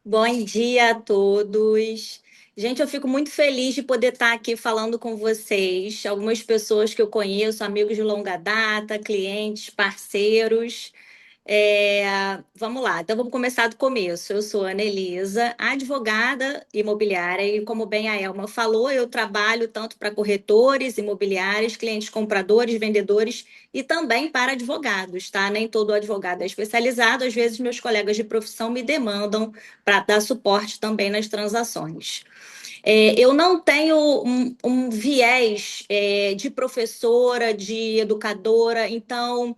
Bom dia a todos. Gente, eu fico muito feliz de poder estar aqui falando com vocês. Algumas pessoas que eu conheço, amigos de longa data, clientes, parceiros. Vamos lá, então vamos começar do começo. Eu sou a Anelisa, advogada imobiliária, e como bem a Elma falou, eu trabalho tanto para corretores imobiliários, clientes compradores, vendedores e também para advogados, tá? Nem todo advogado é especializado, às vezes meus colegas de profissão me demandam para dar suporte também nas transações. Eu não tenho um viés de professora, de educadora, então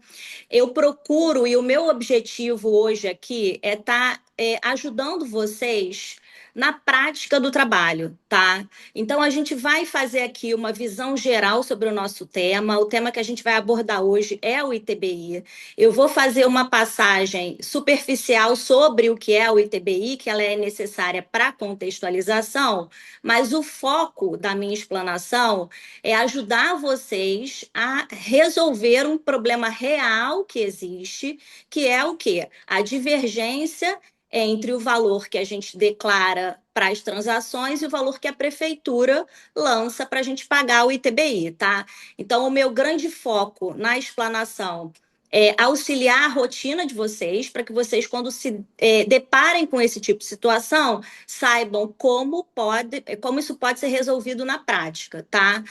eu procuro, e o meu objetivo hoje aqui é estar ajudando vocês na prática do trabalho, tá? Então a gente vai fazer aqui uma visão geral sobre o nosso tema. O tema que a gente vai abordar hoje é o ITBI. Eu vou fazer uma passagem superficial sobre o que é o ITBI, que ela é necessária para contextualização, mas o foco da minha explanação é ajudar vocês a resolver um problema real que existe, que é o quê? A divergência entre o valor que a gente declara para as transações e o valor que a prefeitura lança para a gente pagar o ITBI, tá? Então, o meu grande foco na explanação é auxiliar a rotina de vocês, para que vocês, quando se deparem com esse tipo de situação, saibam como isso pode ser resolvido na prática, tá?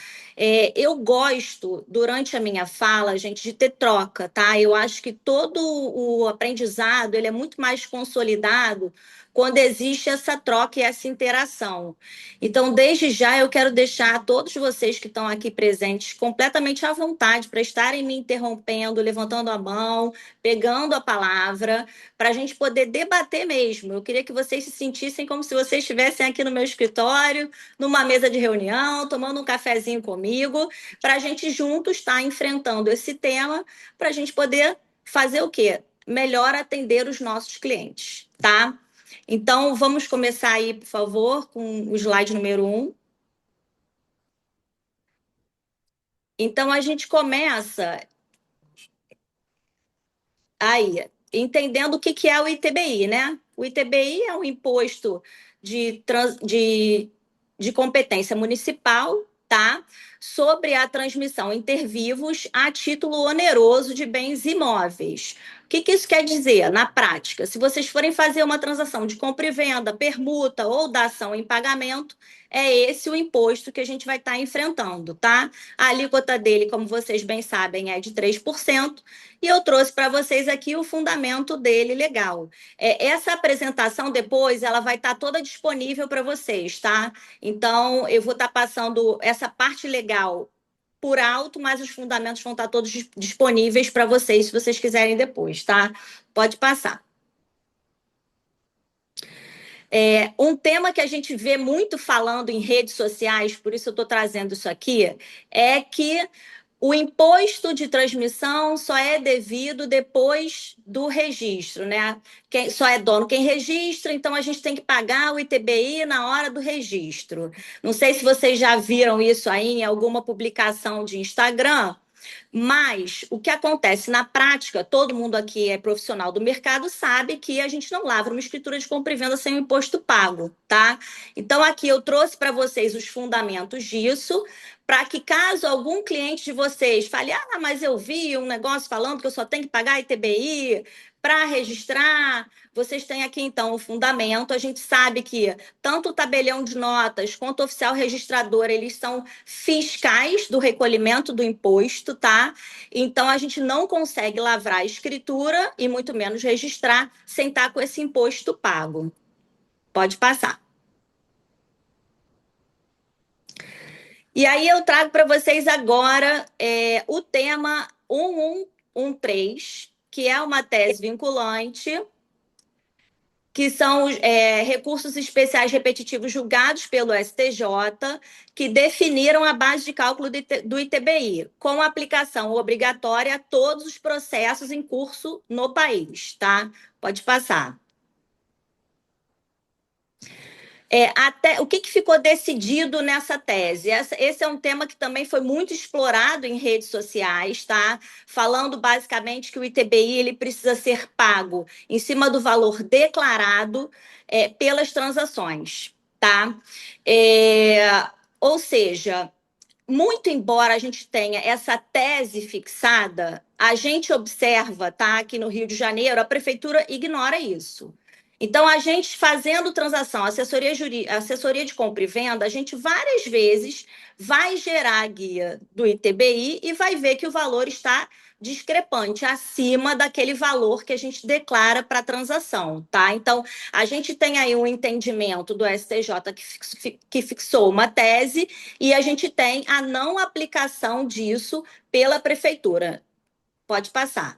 Eu gosto, durante a minha fala, gente, de ter troca, tá? Eu acho que todo o aprendizado ele é muito mais consolidado quando existe essa troca e essa interação. Então, desde já, eu quero deixar todos vocês que estão aqui presentes completamente à vontade para estarem me interrompendo, levantando a mão, pegando a palavra, para a gente poder debater mesmo. Eu queria que vocês se sentissem como se vocês estivessem aqui no meu escritório, numa mesa de reunião, tomando um cafezinho comigo, para a gente juntos estar enfrentando esse tema, para a gente poder fazer o quê? Melhor atender os nossos clientes, tá? Então, vamos começar aí, por favor, com o slide número 1. Então, a gente começa aí, entendendo o que é o ITBI, né? O ITBI é um imposto de competência municipal, tá? Sobre a transmissão inter vivos a título oneroso de bens imóveis. O que isso quer dizer na prática? Se vocês forem fazer uma transação de compra e venda, permuta ou dação em pagamento, é esse o imposto que a gente vai estar enfrentando, tá? A alíquota dele, como vocês bem sabem, é de 3%. E eu trouxe para vocês aqui o fundamento dele legal. Essa apresentação depois ela vai estar toda disponível para vocês, tá? Então eu vou estar passando essa parte legal por alto, mas os fundamentos vão estar todos disponíveis para vocês, se vocês quiserem depois, tá? Pode passar. Um tema que a gente vê muito falando em redes sociais, por isso eu estou trazendo isso aqui, é que o imposto de transmissão só é devido depois do registro, né? Só é dono quem registra, então a gente tem que pagar o ITBI na hora do registro. Não sei se vocês já viram isso aí em alguma publicação de Instagram, mas o que acontece na prática, todo mundo aqui é profissional do mercado, sabe que a gente não lavra uma escritura de compra e venda sem o imposto pago, tá? Então aqui eu trouxe para vocês os fundamentos disso, para que caso algum cliente de vocês fale, ah, mas eu vi um negócio falando que eu só tenho que pagar ITBI para registrar, vocês têm aqui então o fundamento. A gente sabe que tanto o tabelião de notas quanto o oficial registrador, eles são fiscais do recolhimento do imposto, tá? Então a gente não consegue lavrar a escritura e muito menos registrar sem estar com esse imposto pago. Pode passar. E aí eu trago para vocês agora o tema 1113, que é uma tese vinculante, que são recursos especiais repetitivos julgados pelo STJ, que definiram a base de cálculo do ITBI, com aplicação obrigatória a todos os processos em curso no país, tá? Pode passar. Até o que ficou decidido nessa tese? Esse é um tema que também foi muito explorado em redes sociais, tá? Falando basicamente que o ITBI ele precisa ser pago em cima do valor declarado pelas transações, tá? É, ou seja, muito embora a gente tenha essa tese fixada, a gente observa, tá, aqui no Rio de Janeiro, a prefeitura ignora isso. Então, a gente fazendo transação, assessoria de compra e venda, a gente várias vezes vai gerar a guia do ITBI e vai ver que o valor está discrepante, acima daquele valor que a gente declara para a transação, tá? Então, a gente tem aí um entendimento do STJ que fixou uma tese e a gente tem a não aplicação disso pela prefeitura. Pode passar.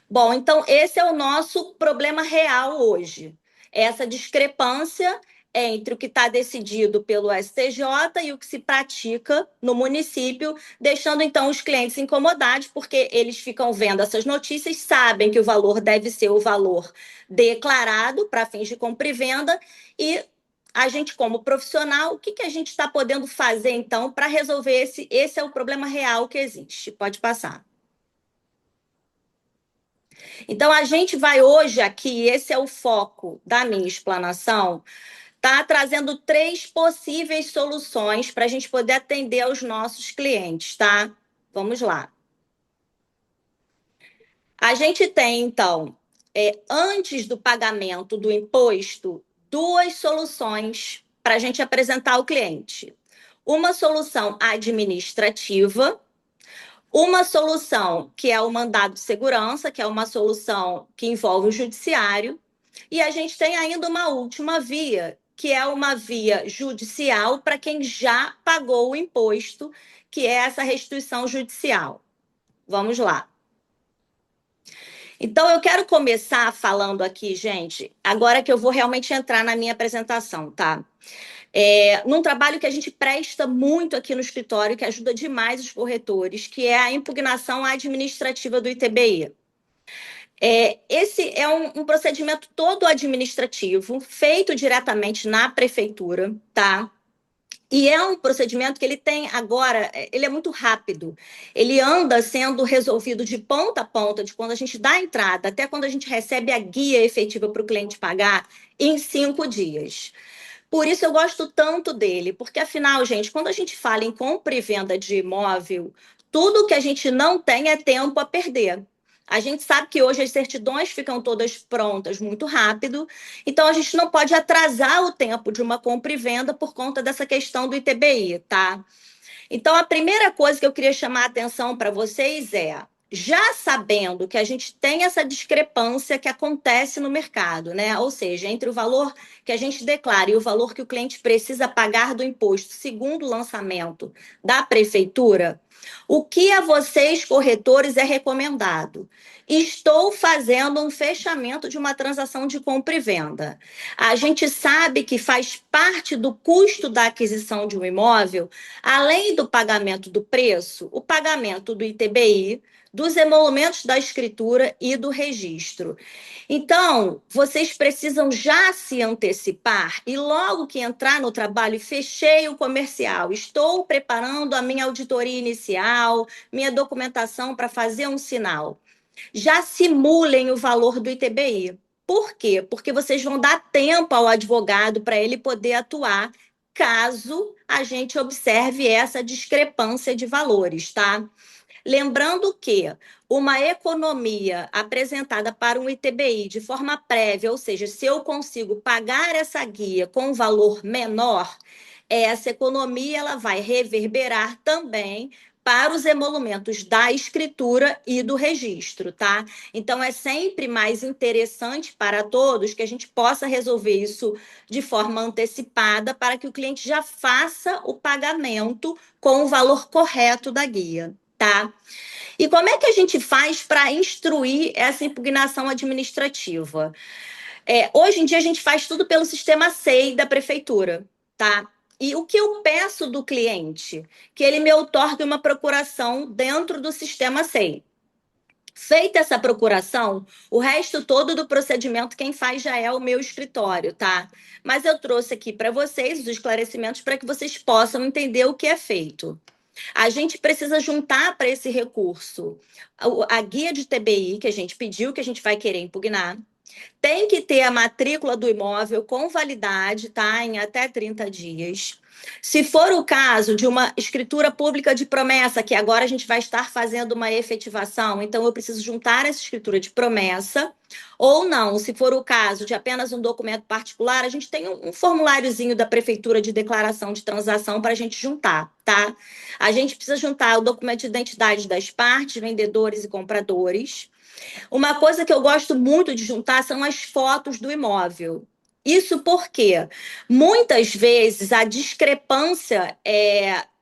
Bom, então esse é o nosso problema real hoje. Essa discrepância entre o que está decidido pelo STJ e o que se pratica no município, deixando então os clientes incomodados, porque eles ficam vendo essas notícias, sabem que o valor deve ser o valor declarado para fins de compra e venda, e a gente, como profissional, o que a gente está podendo fazer então para resolver esse? Esse é o problema real que existe. Pode passar. Então, a gente vai hoje aqui, esse é o foco da minha explanação, tá trazendo três possíveis soluções para a gente poder atender aos nossos clientes, tá? Vamos lá. A gente tem, então, antes do pagamento do imposto, duas soluções para a gente apresentar ao cliente. Uma solução administrativa, uma solução que é o mandado de segurança, que é uma solução que envolve o judiciário, e a gente tem ainda uma última via, que é uma via judicial para quem já pagou o imposto, que é essa restituição judicial. Vamos lá. Então, eu quero começar falando aqui, gente, agora que eu vou realmente entrar na minha apresentação, tá? Num trabalho que a gente presta muito aqui no escritório, que ajuda demais os corretores, que é a impugnação administrativa do ITBI. Esse é um procedimento todo administrativo, feito diretamente na prefeitura, tá? E é um procedimento que ele tem agora, ele é muito rápido. Ele anda sendo resolvido de ponta a ponta, de quando a gente dá a entrada até quando a gente recebe a guia efetiva para o cliente pagar, em 5 dias. Por isso eu gosto tanto dele, porque afinal, gente, quando a gente fala em compra e venda de imóvel, tudo que a gente não tem é tempo a perder. A gente sabe que hoje as certidões ficam todas prontas muito rápido, então a gente não pode atrasar o tempo de uma compra e venda por conta dessa questão do ITBI, tá? Então, a primeira coisa que eu queria chamar a atenção para vocês é, já sabendo que a gente tem essa discrepância que acontece no mercado, né? Ou seja, entre o valor que a gente declara e o valor que o cliente precisa pagar do imposto, segundo o lançamento da prefeitura, o que a vocês, corretores, é recomendado? Estou fazendo um fechamento de uma transação de compra e venda. A gente sabe que faz parte do custo da aquisição de um imóvel, além do pagamento do preço, o pagamento do ITBI, dos emolumentos da escritura e do registro. Então, vocês precisam já se antecipar e logo que entrar no trabalho, fechei o comercial, estou preparando a minha auditoria inicial, minha documentação para fazer um sinal. Já simulem o valor do ITBI. Por quê? Porque vocês vão dar tempo ao advogado para ele poder atuar caso a gente observe essa discrepância de valores, tá? Lembrando que uma economia apresentada para um ITBI de forma prévia, ou seja, se eu consigo pagar essa guia com um valor menor, essa economia ela vai reverberar também para os emolumentos da escritura e do registro, tá? Então é sempre mais interessante para todos que a gente possa resolver isso de forma antecipada para que o cliente já faça o pagamento com o valor correto da guia, tá? E como é que a gente faz para instruir essa impugnação administrativa? Hoje em dia a gente faz tudo pelo sistema SEI da prefeitura, tá? E o que eu peço do cliente? Que ele me outorgue uma procuração dentro do sistema SEI. Feita essa procuração, o resto todo do procedimento quem faz já é o meu escritório, tá? Mas eu trouxe aqui para vocês os esclarecimentos para que vocês possam entender o que é feito. A gente precisa juntar para esse recurso a guia de TBI que a gente pediu, que a gente vai querer impugnar. Tem que ter a matrícula do imóvel com validade, tá? Em até 30 dias. Se for o caso de uma escritura pública de promessa, que agora a gente vai estar fazendo uma efetivação, então eu preciso juntar essa escritura de promessa, ou não, se for o caso de apenas um documento particular, a gente tem um formuláriozinho da prefeitura de declaração de transação para a gente juntar, tá? A gente precisa juntar o documento de identidade das partes, vendedores e compradores. Uma coisa que eu gosto muito de juntar são as fotos do imóvel. Isso porque muitas vezes a discrepância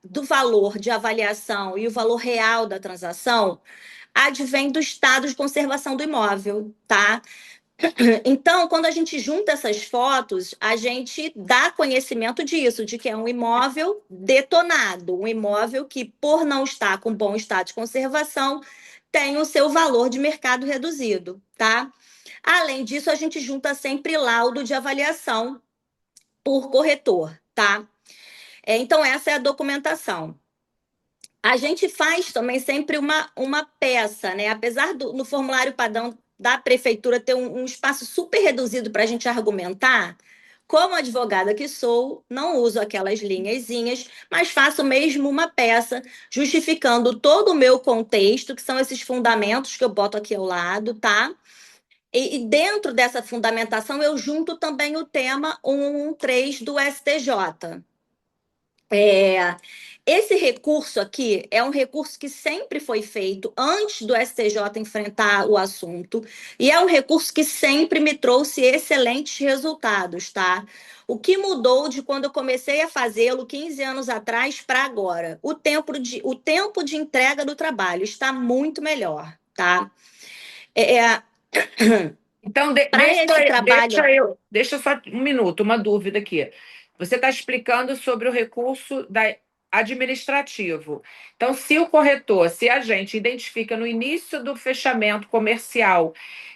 do valor de avaliação e o valor real da transação advém do estado de conservação do imóvel, tá? Então, quando a gente junta essas fotos, a gente dá conhecimento disso, de que é um imóvel detonado, um imóvel que, por não estar com bom estado de conservação, tem o seu valor de mercado reduzido, tá? Além disso, a gente junta sempre laudo de avaliação por corretor, tá? Então, essa é a documentação. A gente faz também sempre uma peça, né? Apesar no formulário padrão da prefeitura ter um espaço super reduzido para a gente argumentar, como advogada que sou, não uso aquelas linhazinhas, mas faço mesmo uma peça justificando todo o meu contexto, que são esses fundamentos que eu boto aqui ao lado, tá? E dentro dessa fundamentação eu junto também o tema 113 do STJ. Esse recurso aqui é um recurso que sempre foi feito antes do STJ enfrentar o assunto, e é um recurso que sempre me trouxe excelentes resultados, tá? O que mudou de quando eu comecei a fazê-lo 15 anos atrás para agora? O tempo de entrega do trabalho está muito melhor, tá? É, Então, para esse trabalho. deixa só um minuto, uma dúvida aqui. Você está explicando sobre o recurso administrativo. Então, se o corretor, se a gente identifica no início do fechamento comercial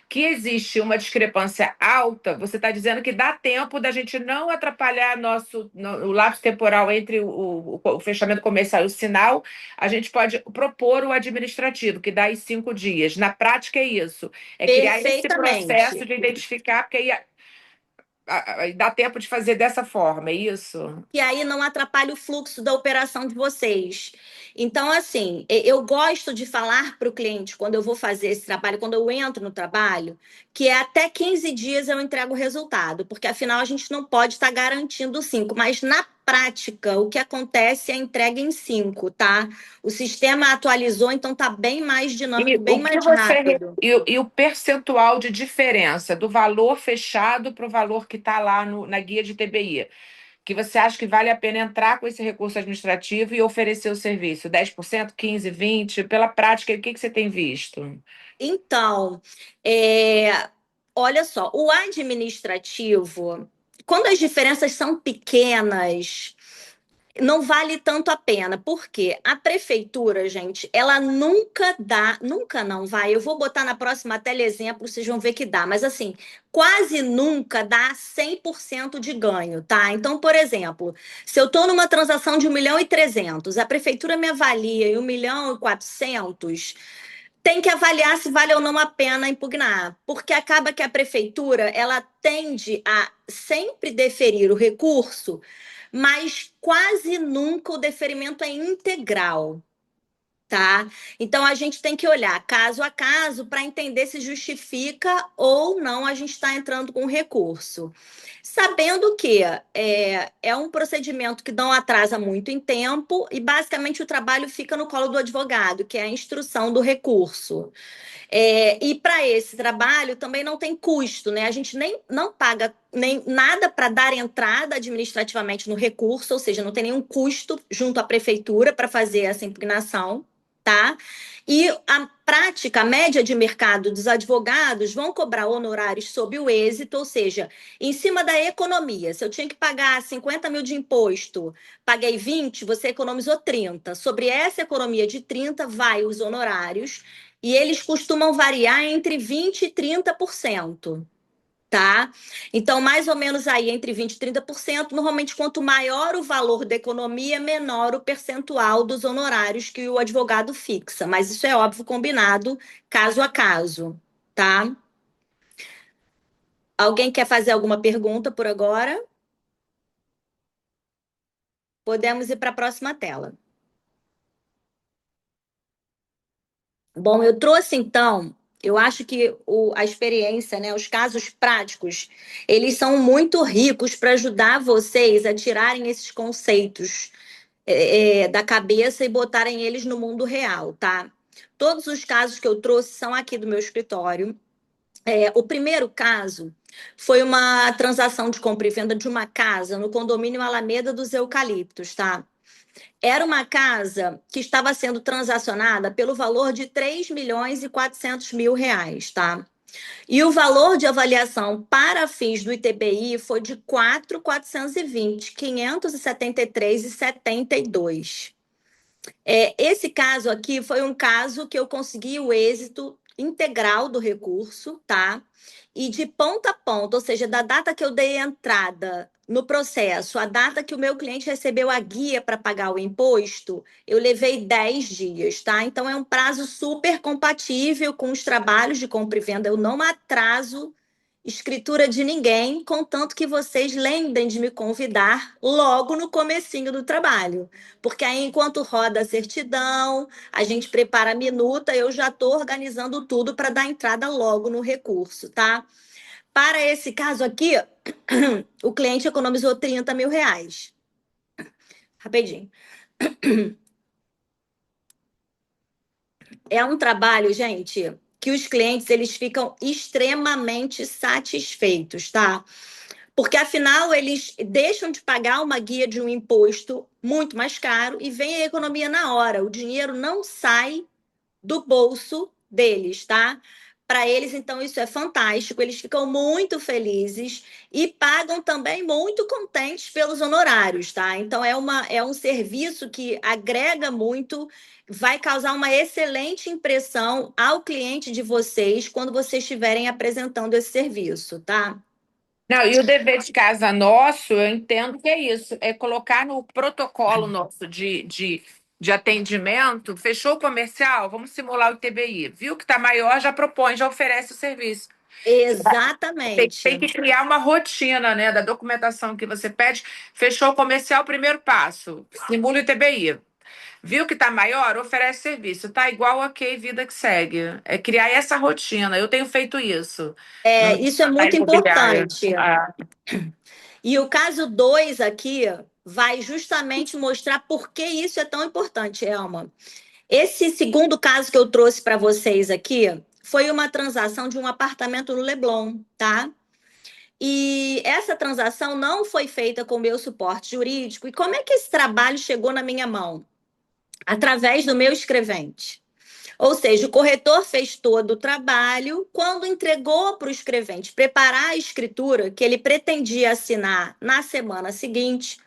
que existe uma discrepância alta, você está dizendo que dá tempo da gente não atrapalhar o lapso temporal entre o fechamento comercial e o sinal, a gente pode propor o administrativo, que dá em 5 dias. Na prática, é isso. É criar esse processo Perfeitamente. de identificar, porque aí dá tempo de fazer dessa forma, é isso? E aí não atrapalha o fluxo da operação de vocês. Então, assim, eu gosto de falar para o cliente, quando eu vou fazer esse trabalho, quando eu entro no trabalho, que é até 15 dias eu entrego o resultado, porque afinal a gente não pode estar garantindo 5, mas na prática, o que acontece é a entrega em 5, tá? O sistema atualizou, então tá bem mais dinâmico, E bem o que mais você rápido. e o percentual de diferença do valor fechado para o valor que está lá na guia de TBI, que você acha que vale a pena entrar com esse recurso administrativo e oferecer o serviço? 10%, 15%, 20%? Pela prática, o que você tem visto? Então, olha só, o administrativo, quando as diferenças são pequenas, não vale tanto a pena, porque a prefeitura, gente, ela nunca dá, nunca não vai. Eu vou botar na próxima tela exemplo, vocês vão ver que dá, mas assim, quase nunca dá 100% de ganho, tá? Então, por exemplo, se eu estou numa transação de 1.300.000, a prefeitura me avalia em 1.400.000, tem que avaliar se vale ou não a pena impugnar, porque acaba que a prefeitura ela tende a sempre deferir o recurso, mas quase nunca o deferimento é integral, tá? Então a gente tem que olhar caso a caso para entender se justifica ou não a gente está entrando com recurso. Sabendo que é um procedimento que não atrasa muito em tempo e basicamente o trabalho fica no colo do advogado, que é a instrução do recurso. E para esse trabalho também não tem custo, né? A gente nem não paga nem nada para dar entrada administrativamente no recurso, ou seja, não tem nenhum custo junto à prefeitura para fazer essa impugnação, tá? E a prática, a média de mercado dos advogados vão cobrar honorários sob o êxito, ou seja, em cima da economia. Se eu tinha que pagar 50.000 de imposto, paguei 20, você economizou 30. Sobre essa economia de 30, vai os honorários. e eles costumam variar entre 20% e 30%. Tá? Então, mais ou menos aí entre 20% e 30%. Normalmente, quanto maior o valor da economia, menor o percentual dos honorários que o advogado fixa. Mas isso é óbvio, combinado, caso a caso, tá? Alguém quer fazer alguma pergunta por agora? Podemos ir para a próxima tela. Bom, eu trouxe então, eu acho que a experiência, né, os casos práticos, eles são muito ricos para ajudar vocês a tirarem esses conceitos da cabeça e botarem eles no mundo real, tá? Todos os casos que eu trouxe são aqui do meu escritório. O primeiro caso foi uma transação de compra e venda de uma casa no condomínio Alameda dos Eucaliptos, tá? Era uma casa que estava sendo transacionada pelo valor de 3.400.000 reais, tá? E o valor de avaliação para fins do ITBI foi de 4.420, 573,72. Esse caso aqui foi um caso que eu consegui o êxito integral do recurso, tá? E de ponta a ponta, ou seja, da data que eu dei entrada no processo, a data que o meu cliente recebeu a guia para pagar o imposto, eu levei 10 dias, tá? Então é um prazo super compatível com os trabalhos de compra e venda. Eu não atraso escritura de ninguém, contanto que vocês lembrem de me convidar logo no comecinho do trabalho. Porque aí, enquanto roda a certidão, a gente prepara a minuta, eu já estou organizando tudo para dar entrada logo no recurso, tá? Para esse caso aqui, o cliente economizou 30.000 reais. Rapidinho. É um trabalho, gente, que os clientes eles ficam extremamente satisfeitos, tá? Porque afinal eles deixam de pagar uma guia de um imposto muito mais caro e vem a economia na hora. O dinheiro não sai do bolso deles, tá? Para eles, então, isso é fantástico. Eles ficam muito felizes e pagam também muito contentes pelos honorários, tá? Então, é um serviço que agrega muito, vai causar uma excelente impressão ao cliente de vocês quando vocês estiverem apresentando esse serviço, tá? Não, e o dever de casa nosso, eu entendo que é isso, é colocar no protocolo nosso de atendimento, fechou o comercial, vamos simular o TBI. Viu que está maior, já propõe, já oferece o serviço. Tem Exatamente. que criar uma rotina, né, da documentação que você pede. Fechou o comercial, primeiro passo, simula o TBI. Viu que está maior, oferece serviço. Tá igual a que vida que segue. É criar essa rotina. Eu tenho feito isso Isso é na muito imobiliária. importante. E o caso 2 aqui vai justamente mostrar por que isso é tão importante, Elma. Esse segundo caso que eu trouxe para vocês aqui foi uma transação de um apartamento no Leblon, tá? E essa transação não foi feita com o meu suporte jurídico. E como é que esse trabalho chegou na minha mão? Através do meu escrevente. Ou seja, o corretor fez todo o trabalho, quando entregou para o escrevente preparar a escritura que ele pretendia assinar na semana seguinte,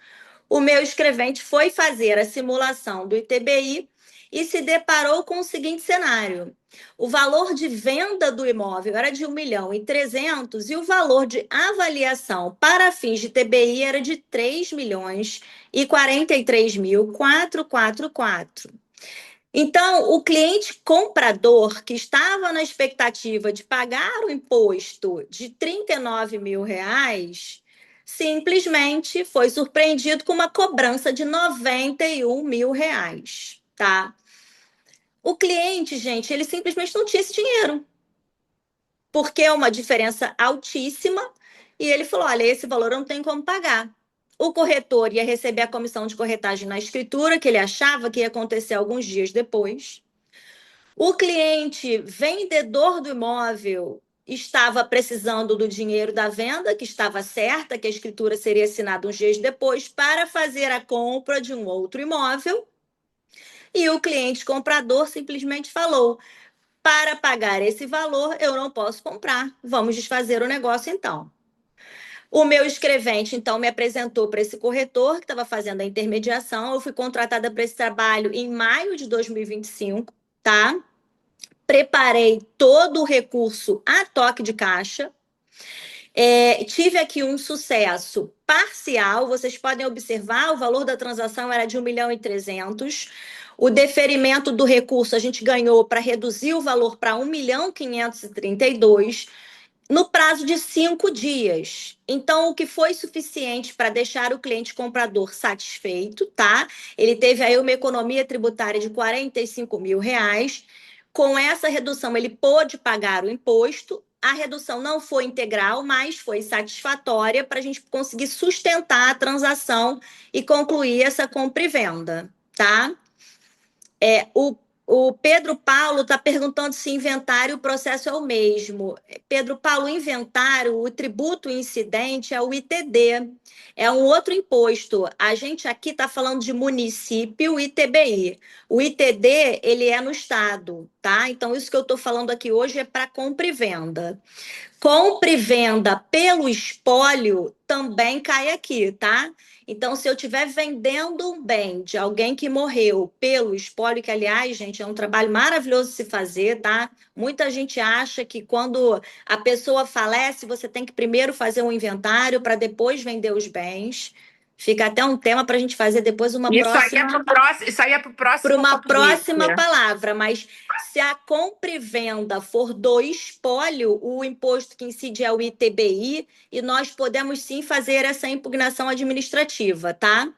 o meu escrevente foi fazer a simulação do ITBI e se deparou com o seguinte cenário: o valor de venda do imóvel era de 1.300.000 e o valor de avaliação para fins de ITBI era de 3.043.444. Então, o cliente comprador, que estava na expectativa de pagar o imposto de 39.000 reais, simplesmente foi surpreendido com uma cobrança de 91.000 reais, tá? O cliente, gente, ele simplesmente não tinha esse dinheiro, porque é uma diferença altíssima, e ele falou: olha, esse valor eu não tenho como pagar. O corretor ia receber a comissão de corretagem na escritura, que ele achava que ia acontecer alguns dias depois. O cliente vendedor do imóvel estava precisando do dinheiro da venda, que estava certa, que a escritura seria assinada uns dias depois, para fazer a compra de um outro imóvel. E o cliente comprador simplesmente falou: para pagar esse valor, eu não posso comprar. Vamos desfazer o negócio então. O meu escrevente, então, me apresentou para esse corretor que estava fazendo a intermediação. Eu fui contratada para esse trabalho em maio de 2025, tá? preparei todo o recurso a toque de caixa. Tive aqui um sucesso parcial, vocês podem observar, o valor da transação era de 1.300.000. O deferimento do recurso a gente ganhou para reduzir o valor para 1.532.000 no prazo de 5 dias. Então, o que foi suficiente para deixar o cliente comprador satisfeito, tá? Ele teve aí uma economia tributária de R$ 45.000. Com essa redução, ele pôde pagar o imposto. A redução não foi integral, mas foi satisfatória para a gente conseguir sustentar a transação e concluir essa compra e venda, tá? O Pedro Paulo está perguntando se inventário e o processo é o mesmo. Pedro Paulo, o inventário, o tributo incidente é o ITD, é um outro imposto. A gente aqui está falando de município, ITBI. O ITD, ele é no estado, tá? Então, isso que eu estou falando aqui hoje é para compra e venda. Compra e venda pelo espólio também cai aqui, tá? Então, se eu estiver vendendo um bem de alguém que morreu pelo espólio, que, aliás, gente, é um trabalho maravilhoso de se fazer, tá? Muita gente acha que quando a pessoa falece, você tem que primeiro fazer um inventário para depois vender os bens. Fica até um tema para a gente fazer depois uma próxima Isso aí é para o para próximo uma convite. próxima palavra, mas se a compra e venda for do espólio, o imposto que incide é o ITBI, e nós podemos sim fazer essa impugnação administrativa, tá?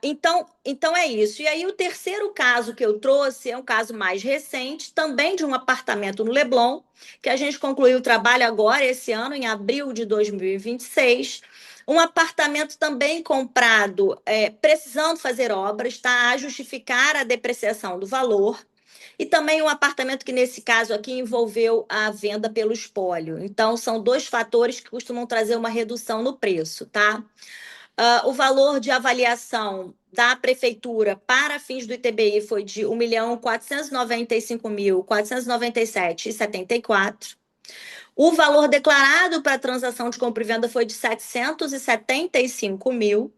Então é isso. E aí, o terceiro caso que eu trouxe é um caso mais recente, também de um apartamento no Leblon, que a gente concluiu o trabalho agora, esse ano, em abril de 2026. Um apartamento também comprado, precisando fazer obras, tá? A justificar a depreciação do valor. E também um apartamento que, nesse caso aqui, envolveu a venda pelo espólio. Então, são dois fatores que costumam trazer uma redução no preço, tá? O valor de avaliação da prefeitura para fins do ITBI foi de R$ 1.495.497,74. O valor declarado para a transação de compra e venda foi de 775 mil.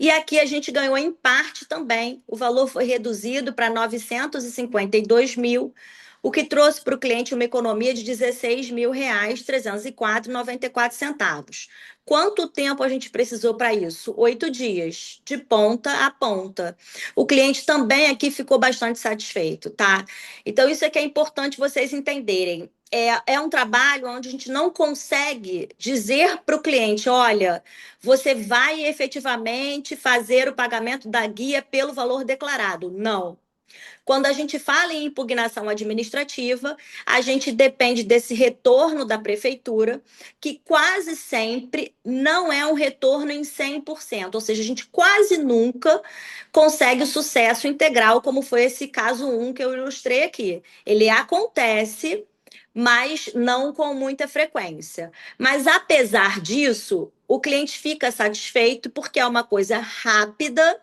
E aqui a gente ganhou em parte também. O valor foi reduzido para 952 mil, o que trouxe para o cliente uma economia de R$ 16.304,94. Quanto tempo a gente precisou para isso? 8 dias, de ponta a ponta. O cliente também aqui ficou bastante satisfeito, tá? Então, isso é que é importante vocês entenderem. É um trabalho onde a gente não consegue dizer para o cliente, olha, você vai efetivamente fazer o pagamento da guia pelo valor declarado. Não. Quando a gente fala em impugnação administrativa, a gente depende desse retorno da prefeitura, que quase sempre não é um retorno em 100%, ou seja, a gente quase nunca consegue o sucesso integral, como foi esse caso 1 que eu ilustrei aqui. Ele acontece, mas não com muita frequência. Mas, apesar disso, o cliente fica satisfeito porque é uma coisa rápida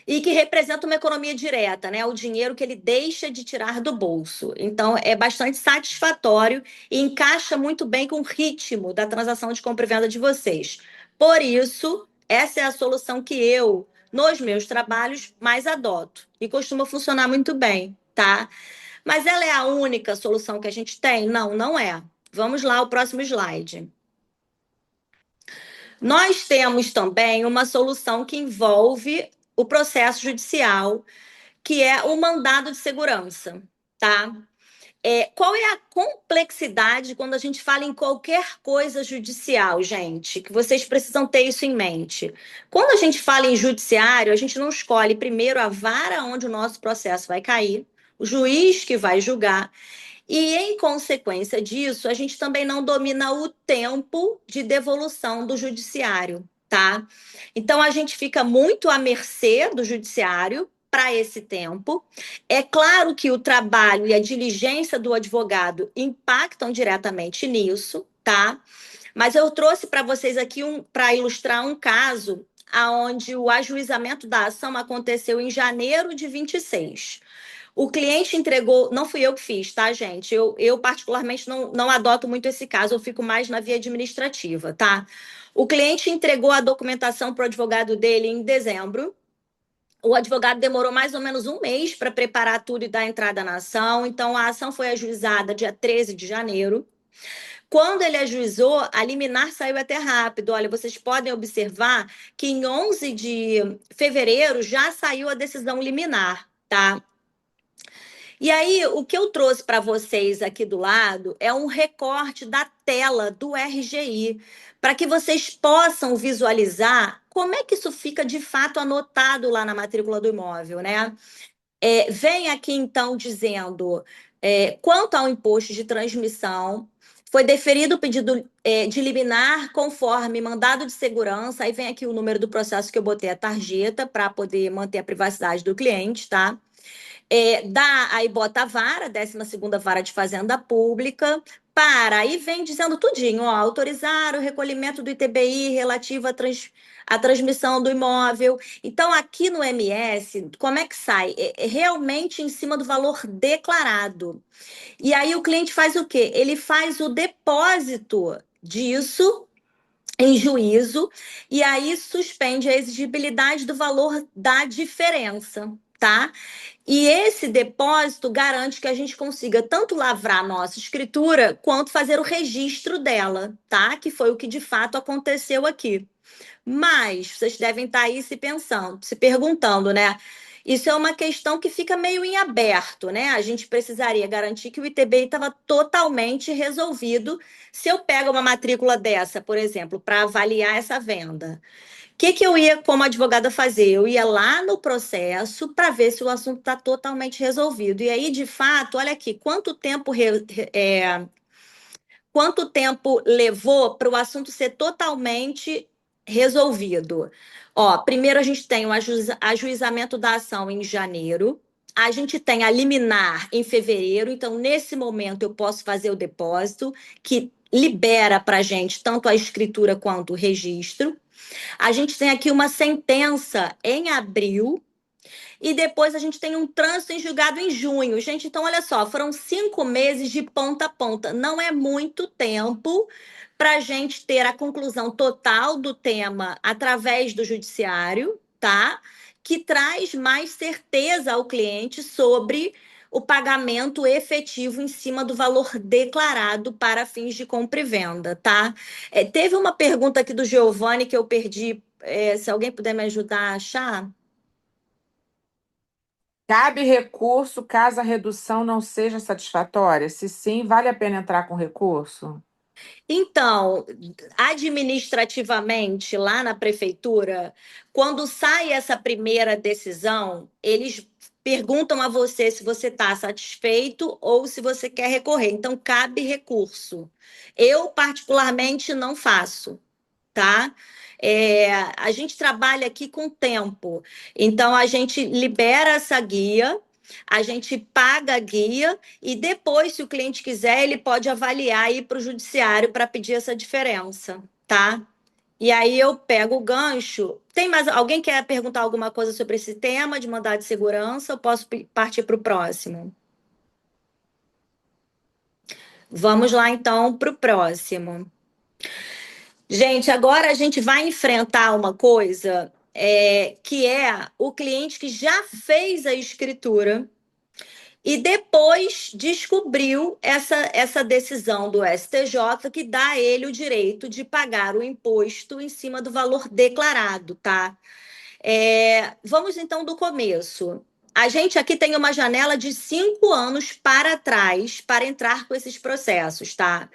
e que representa uma economia direta, né? O dinheiro que ele deixa de tirar do bolso. Então, é bastante satisfatório e encaixa muito bem com o ritmo da transação de compra e venda de vocês. Por isso, essa é a solução que eu, nos meus trabalhos, mais adoto e costuma funcionar muito bem, tá? Mas ela é a única solução que a gente tem? Não, não é. Vamos lá, o próximo slide. Nós temos também uma solução que envolve o processo judicial, que é o mandado de segurança, tá? Qual é a complexidade quando a gente fala em qualquer coisa judicial, gente? Que vocês precisam ter isso em mente. Quando a gente fala em judiciário, a gente não escolhe primeiro a vara onde o nosso processo vai cair, o juiz que vai julgar, e, em consequência disso, a gente também não domina o tempo de devolução do judiciário, tá? Então, a gente fica muito à mercê do judiciário para esse tempo. É claro que o trabalho e a diligência do advogado impactam diretamente nisso, tá? Mas eu trouxe para vocês aqui para ilustrar um caso onde o ajuizamento da ação aconteceu em janeiro de 26. O cliente entregou, não fui eu que fiz, tá, gente? Eu particularmente não adoto muito esse caso, eu fico mais na via administrativa, tá? O cliente entregou a documentação para o advogado dele em dezembro. O advogado demorou mais ou menos um mês para preparar tudo e dar entrada na ação. Então, a ação foi ajuizada dia 13 de janeiro. Quando ele ajuizou, a liminar saiu até rápido. Olha, vocês podem observar que em 11 de fevereiro já saiu a decisão liminar, tá? E aí, o que eu trouxe para vocês aqui do lado é um recorte da tela do RGI, para que vocês possam visualizar como é que isso fica de fato anotado lá na matrícula do imóvel, né? Vem aqui então dizendo quanto ao imposto de transmissão. Foi deferido o pedido de liminar conforme mandado de segurança. Aí vem aqui o número do processo que eu botei a tarjeta para poder manter a privacidade do cliente, tá? Aí bota a vara, 12ª Vara de Fazenda Pública, aí vem dizendo tudinho, ó, autorizar o recolhimento do ITBI relativo à transmissão do imóvel. Então, aqui no MS, como é que sai? É realmente em cima do valor declarado. E aí o cliente faz o quê? Ele faz o depósito disso em juízo e aí suspende a exigibilidade do valor da diferença, tá? E esse depósito garante que a gente consiga tanto lavrar a nossa escritura quanto fazer o registro dela, tá? Que foi o que de fato aconteceu aqui. Mas vocês devem estar aí se perguntando, né? Isso é uma questão que fica meio em aberto, né? A gente precisaria garantir que o ITBI estava totalmente resolvido se eu pego uma matrícula dessa, por exemplo, para avaliar essa venda. O que eu ia, como advogada, fazer? Eu ia lá no processo para ver se o assunto está totalmente resolvido. E aí, de fato, olha aqui, quanto tempo levou para o assunto ser totalmente resolvido? Ó, primeiro a gente tem o ajuizamento da ação em janeiro, a gente tem a liminar em fevereiro, então nesse momento eu posso fazer o depósito, que libera para a gente tanto a escritura quanto o registro. A gente tem aqui uma sentença em abril, e depois a gente tem um trânsito em julgado em junho. Gente, então olha só, foram 5 meses de ponta a ponta. Não é muito tempo para a gente ter a conclusão total do tema através do judiciário, tá? Que traz mais certeza ao cliente sobre o pagamento efetivo em cima do valor declarado para fins de compra e venda, tá? Teve uma pergunta aqui do Giovanni que eu perdi. Se alguém puder me ajudar a achar. Cabe recurso caso a redução não seja satisfatória? Se sim, vale a pena entrar com recurso? Então, administrativamente, lá na prefeitura, quando sai essa primeira decisão, eles perguntam a você se você está satisfeito ou se você quer recorrer. Então, cabe recurso. Eu, particularmente, não faço, tá? A gente trabalha aqui com tempo, então a gente libera essa guia, a gente paga a guia e depois, se o cliente quiser, ele pode avaliar e ir para o judiciário para pedir essa diferença, tá? E aí eu pego o gancho. Tem mais alguém quer perguntar alguma coisa sobre esse tema de mandado de segurança? Eu posso partir para o próximo. Vamos lá então para o próximo. Gente, agora a gente vai enfrentar uma coisa que é o cliente que já fez a escritura e depois descobriu essa decisão do STJ que dá a ele o direito de pagar o imposto em cima do valor declarado, tá? Vamos então do começo. A gente aqui tem uma janela de 5 anos para trás para entrar com esses processos, tá?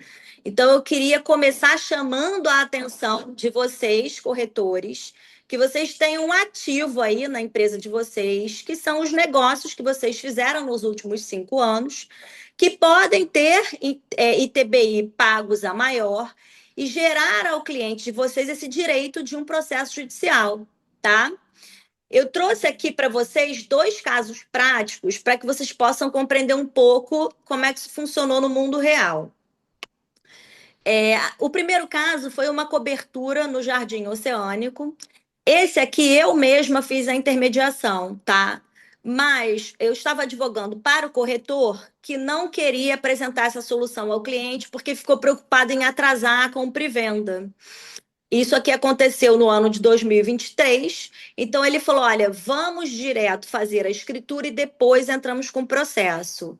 Então, eu queria começar chamando a atenção de vocês, corretores, que vocês têm um ativo aí na empresa de vocês, que são os negócios que vocês fizeram nos últimos 5 anos, que podem ter ITBI pagos a maior e gerar ao cliente de vocês esse direito de um processo judicial, tá? Eu trouxe aqui para vocês 2 casos práticos para que vocês possam compreender um pouco como é que isso funcionou no mundo real. O primeiro caso foi uma cobertura no Jardim Oceânico. Esse aqui eu mesma fiz a intermediação, tá? Mas eu estava advogando para o corretor que não queria apresentar essa solução ao cliente porque ficou preocupado em atrasar a compra e venda. Isso aqui aconteceu no ano de 2023. Então ele falou: olha, vamos direto fazer a escritura e depois entramos com o processo.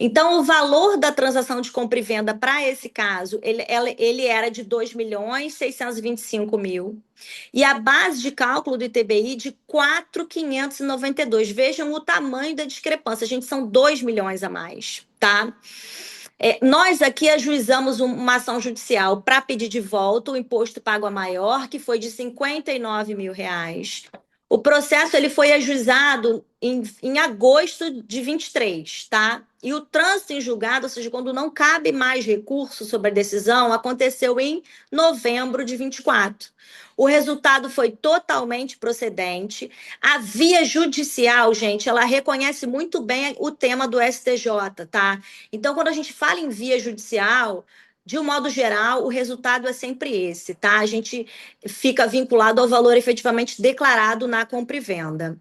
Então, o valor da transação de compra e venda para esse caso, ele era de 2.625.000. E a base de cálculo do ITBI de 4.592. Vejam o tamanho da discrepância. Gente, são 2 milhões a mais, tá? Nós aqui ajuizamos uma ação judicial para pedir de volta o imposto pago a maior, que foi de R$ 59.000. O processo ele foi ajuizado em agosto de 23, tá? E o trânsito em julgado, ou seja, quando não cabe mais recurso sobre a decisão, aconteceu em novembro de 24. O resultado foi totalmente procedente. A via judicial, gente, ela reconhece muito bem o tema do STJ, tá? Então, quando a gente fala em via judicial, de um modo geral, o resultado é sempre esse, tá? A gente fica vinculado ao valor efetivamente declarado na compra e venda.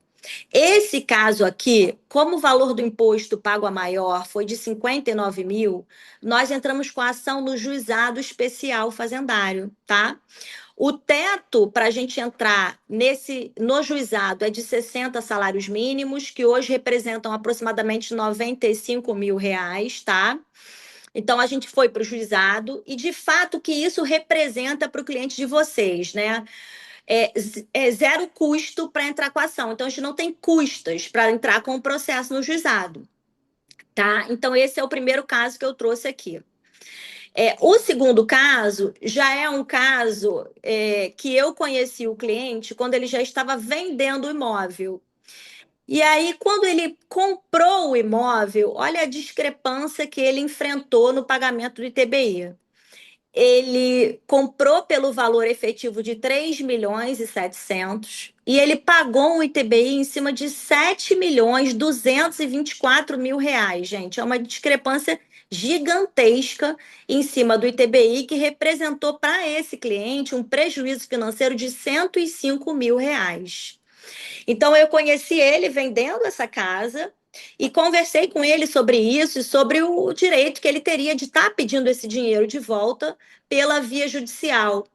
Esse caso aqui, como o valor do imposto pago a maior foi de 59.000, nós entramos com a ação no juizado especial fazendário, tá? O teto para a gente entrar no juizado é de 60 salários mínimos, que hoje representam aproximadamente R$ 95.000, tá? Então a gente foi para o juizado e de fato o que isso representa para o cliente de vocês, né? É zero custo para entrar com a ação. Então a gente não tem custas para entrar com o processo no juizado, tá? Então esse é o primeiro caso que eu trouxe aqui. O segundo caso já é um caso que eu conheci o cliente quando ele já estava vendendo o imóvel. E aí, quando ele comprou o imóvel, olha a discrepância que ele enfrentou no pagamento do ITBI. Ele comprou pelo valor efetivo de 3.700.000 e ele pagou um ITBI em cima de 7.224.000 reais, gente. É uma discrepância gigantesca em cima do ITBI que representou para esse cliente um prejuízo financeiro de 105.000 reais. Então, eu conheci ele vendendo essa casa e conversei com ele sobre isso e sobre o direito que ele teria de estar pedindo esse dinheiro de volta pela via judicial.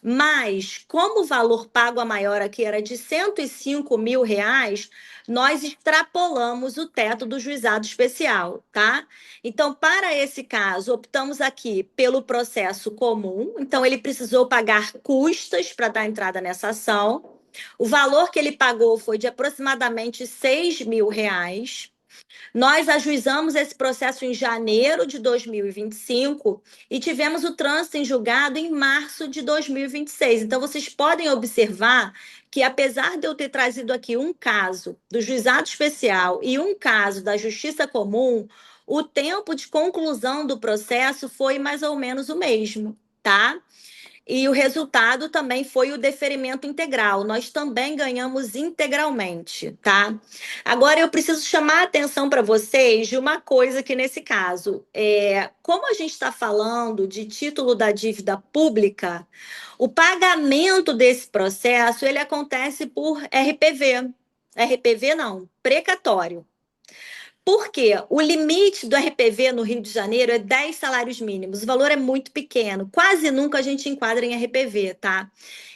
Mas, como o valor pago a maior aqui era de 105.000 reais, nós extrapolamos o teto do juizado especial, tá? Então, para esse caso, optamos aqui pelo processo comum. Então, ele precisou pagar custas para dar entrada nessa ação. O valor que ele pagou foi de aproximadamente R$ 6.000. Nós ajuizamos esse processo em janeiro de 2025 e tivemos o trânsito em julgado em março de 2026. Então, vocês podem observar que, apesar de eu ter trazido aqui um caso do juizado especial e um caso da justiça comum, o tempo de conclusão do processo foi mais ou menos o mesmo, tá? E o resultado também foi o deferimento integral. Nós também ganhamos integralmente, tá? Agora eu preciso chamar a atenção para vocês de uma coisa que nesse caso, como a gente está falando de título da dívida pública, o pagamento desse processo ele acontece por RPV. RPV não, precatório. Porque o limite do RPV no Rio de Janeiro é 10 salários mínimos. O valor é muito pequeno. Quase nunca a gente enquadra em RPV, tá?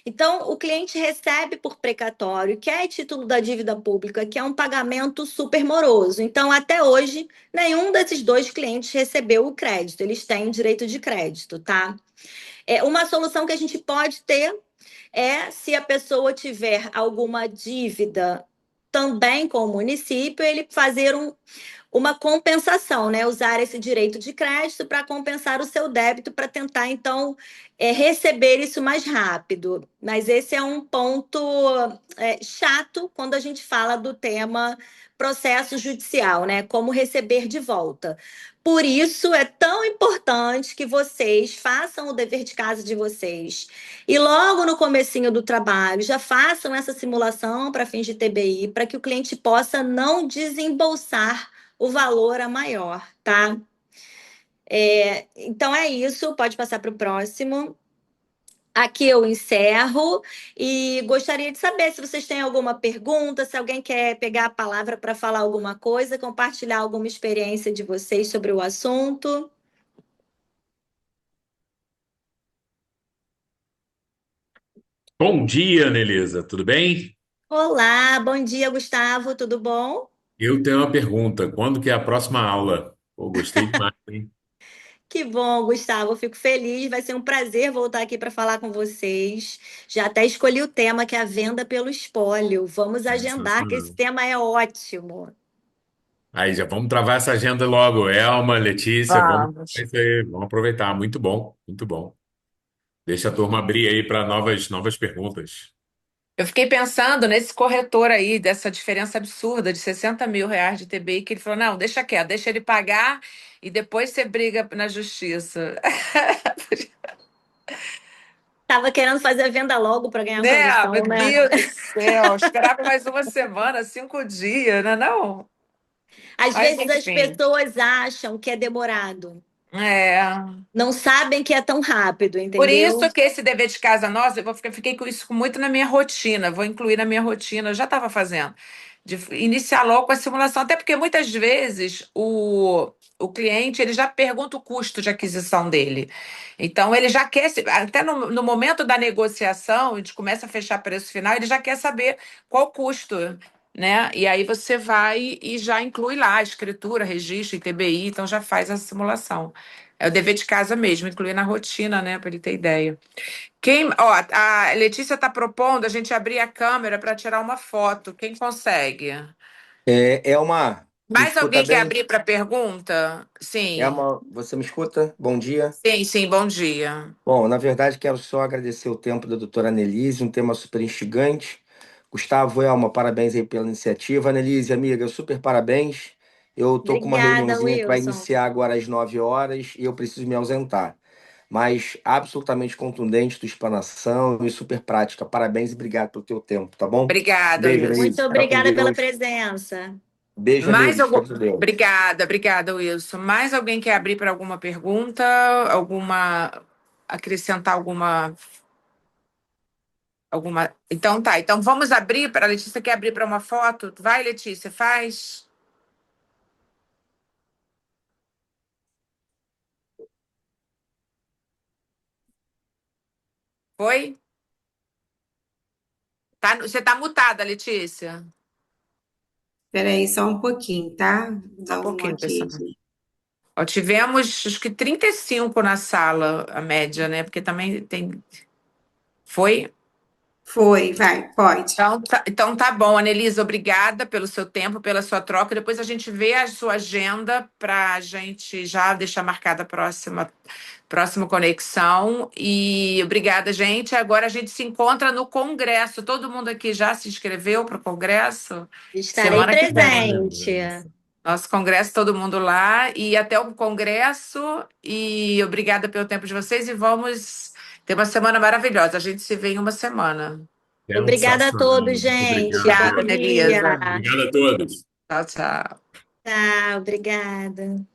Então, o cliente recebe por precatório, que é título da dívida pública, que é um pagamento super moroso. Então, até hoje, nenhum desses dois clientes recebeu o crédito. Eles têm direito de crédito, tá? Uma solução que a gente pode ter se a pessoa tiver alguma dívida também com o município, ele fazer uma compensação, né? Usar esse direito de crédito para compensar o seu débito, para tentar, então, receber isso mais rápido. Mas esse é um ponto chato quando a gente fala do tema processo judicial, né? Como receber de volta. Por isso é tão importante que vocês façam o dever de casa de vocês. E logo no comecinho do trabalho, já façam essa simulação para fins de TBI, para que o cliente possa não desembolsar o valor a maior, tá? Então é isso, pode passar para o próximo. Aqui eu encerro e gostaria de saber se vocês têm alguma pergunta, se alguém quer pegar a palavra para falar alguma coisa, compartilhar alguma experiência de vocês sobre o assunto. Bom dia, Nelisa, tudo bem? Olá, bom dia, Gustavo, tudo bom? Eu tenho uma pergunta. Quando que é a próxima aula? Pô, gostei demais, hein? Que bom, Gustavo, eu fico feliz, vai ser um prazer voltar aqui para falar com vocês. Já até escolhi o tema, que é a venda pelo espólio. Vamos agendar, que esse Sensacional. tema é ótimo. Aí já vamos travar essa agenda logo. Elma, Letícia, vamos, é Vamos. isso aí, vamos aproveitar. Muito bom, muito bom. Deixa a turma abrir aí para novas perguntas. Eu fiquei pensando nesse corretor aí, dessa diferença absurda de 60 mil reais de TBI, que ele falou: não, deixa quieto, deixa ele pagar e depois você briga na justiça. Tava querendo fazer a venda logo para ganhar Né? Meu comissão, né? Deus do céu, esperava mais uma semana, 5 dias, né? Não. Às Mas vezes as enfim. pessoas acham que é demorado, É. não sabem que é tão rápido, Por entendeu? isso que esse dever de casa nosso, fiquei com isso muito na minha rotina, vou incluir na minha rotina, eu já estava fazendo, de iniciar logo com a simulação, até porque muitas vezes o cliente ele já pergunta o custo de aquisição dele. Então ele já quer, até no momento da negociação, a gente começa a fechar preço final, ele já quer saber qual o custo, né? E aí você vai e já inclui lá a escritura, registro, ITBI, então já faz a simulação. É o dever de casa mesmo, incluir na rotina, né, para ele ter ideia. Ó, a Letícia está propondo a gente abrir a câmera para tirar uma foto. Quem consegue? Elma, me Mais escuta alguém quer bem? abrir para pergunta? Sim. Elma, você me escuta? Bom dia. Sim, sim, bom dia. Bom, na verdade, quero só agradecer o tempo da doutora Annelise, um tema super instigante. Gustavo, Elma, parabéns aí pela iniciativa. Annelise, amiga, super parabéns. Eu tô com uma Obrigada, reuniãozinha que vai Wilson. iniciar agora às 9 horas e eu preciso me ausentar. Mas absolutamente contundente tua explanação e super prática. Parabéns e obrigado pelo teu tempo, tá bom? Obrigada, Beijo, Wilson. Muito Annelise. Fica com obrigada pela Deus. presença. Beijo, Mais amigos. Fica algum... com Deus. Obrigada, obrigada, Wilson. Mais alguém quer abrir para alguma pergunta? Alguma... Acrescentar alguma. Então tá. Então vamos abrir para a Letícia quer abrir para uma foto? Vai, Letícia, faz. Foi? Tá, você tá mutada, Letícia. Peraí, só um pouquinho, tá? Vou Só um dar um pouquinho, ok pessoal. aqui. Ó, tivemos acho que 35 na sala, a média, né? Porque também tem. Foi? Foi, vai, pode. Então tá bom, Anelisa, obrigada pelo seu tempo, pela sua troca. Depois a gente vê a sua agenda para a gente já deixar marcada a próxima conexão. E obrigada, gente. Agora a gente se encontra no Congresso. Todo mundo aqui já se inscreveu para o Congresso? Estarei Semana que vem. presente. Nosso Congresso, todo mundo lá. E até o Congresso. E obrigada pelo tempo de vocês. E vamos ter uma semana maravilhosa. A gente se vê em uma semana. Obrigada a Sensacional. todos, Muito gente. obrigado. Bom Obrigada, dia. Elisa. Obrigado a todos. Tchau, tchau. Tchau, obrigada.